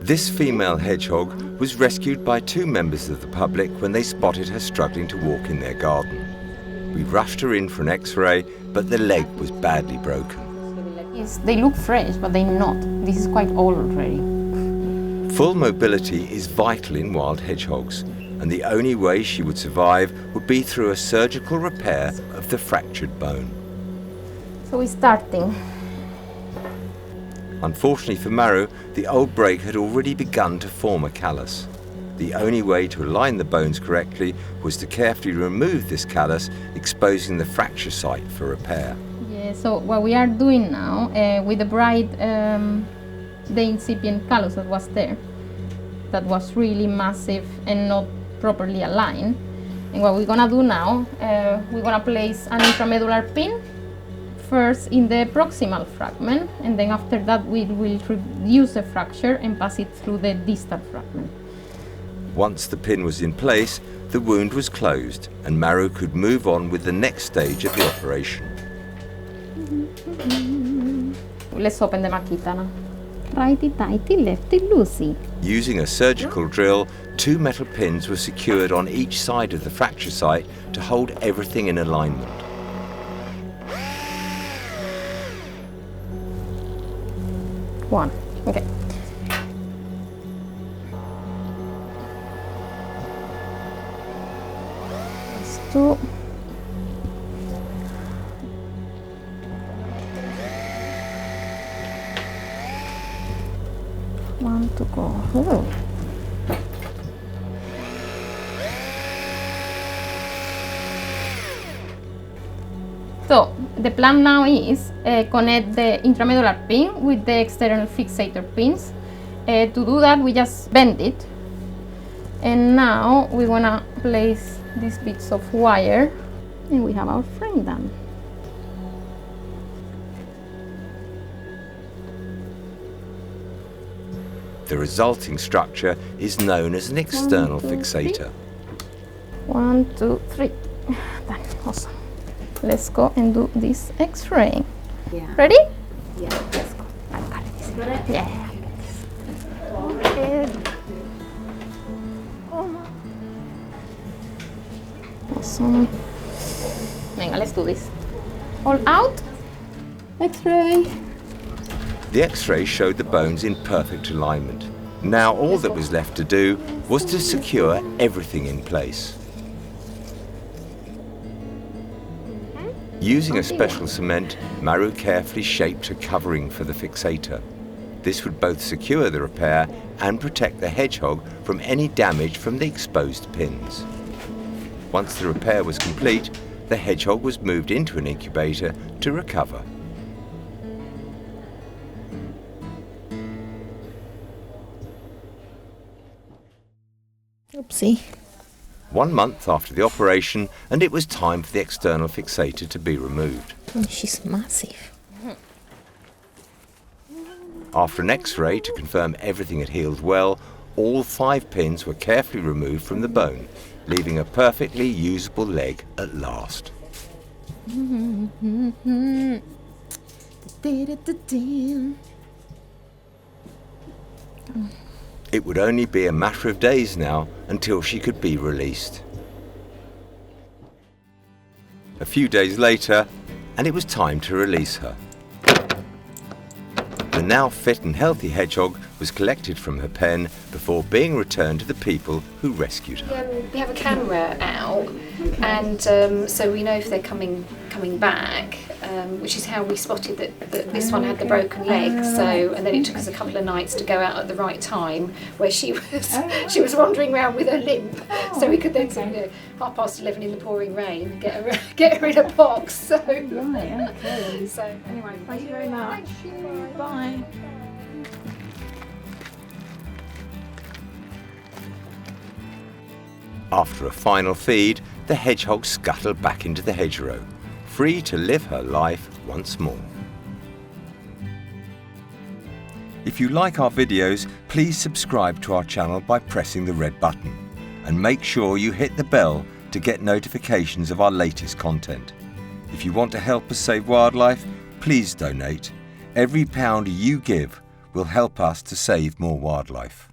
This female hedgehog was rescued by two members of the public when they spotted her struggling to walk in their garden. We rushed her in for an X-ray, but the leg was badly broken. Yes, they look fresh, but they're not. This is quite old already. Full mobility is vital in wild hedgehogs, and the only way she would survive would be through a surgical repair of the fractured bone. So we're starting. Unfortunately for Maru, the old break had already begun to form a callus. The only way to align the bones correctly was to carefully remove this callus, exposing the fracture site for repair. Yeah, so what we are doing now, with the bride, the incipient callus that was there, that was really massive and not properly aligned. And what we're gonna do now, we're gonna place an intramedullary pin first in the proximal fragment, and then after that we will reduce the fracture and pass it through the distal fragment. Once the pin was in place, the wound was closed and Maru could move on with the next stage of the operation. Let's open the makita now. Righty tighty, lefty loosey. Using a surgical drill, two metal pins were secured on each side of the fracture site to hold everything in alignment. One. Okay. That's two. One to go. Ooh. So the plan now is connect the intramedullary pin with the external fixator pins. To do that, we just bend it, and now we wanna place these bits of wire, and we have our frame done. The resulting structure is known as an external fixator. 1, 2, 3. Done. Awesome. Let's go and do this X-ray. Yeah. Ready? Yeah. Let's go. I got it. You got it? Yeah. Okay. Awesome. Venga, let's do this. All out. X-ray. The X-ray showed the bones in perfect alignment. Now all that was left to do was to secure everything in place. Using a special cement, Maru carefully shaped a covering for the fixator. This would both secure the repair and protect the hedgehog from any damage from the exposed pins. Once the repair was complete, the hedgehog was moved into an incubator to recover. Oopsie. 1 month after the operation, and it was time for the external fixator to be removed. Oh, she's massive. After an X-ray to confirm everything had healed well, all 5 pins were carefully removed from the bone, leaving a perfectly usable leg at last. It would only be a matter of days now until she could be released. A few days later, and it was time to release her. The now fit and healthy hedgehog was collected from her pen before being returned to the people who rescued her. We have a camera out, and so we know if they're coming back, which is how we spotted that this one had the broken leg. So, and then it took us a couple of nights to go out at the right time, where she was wandering around with her limp, so we could then, 11:30 in the pouring rain, get her in a box. So, Right, okay. so anyway, Thank you very much. Bye. After a final feed, the hedgehog scuttled back into the hedgerow, free to live her life once more. If you like our videos, please subscribe to our channel by pressing the red button, and make sure you hit the bell to get notifications of our latest content. If you want to help us save wildlife, please donate. Every pound you give will help us to save more wildlife.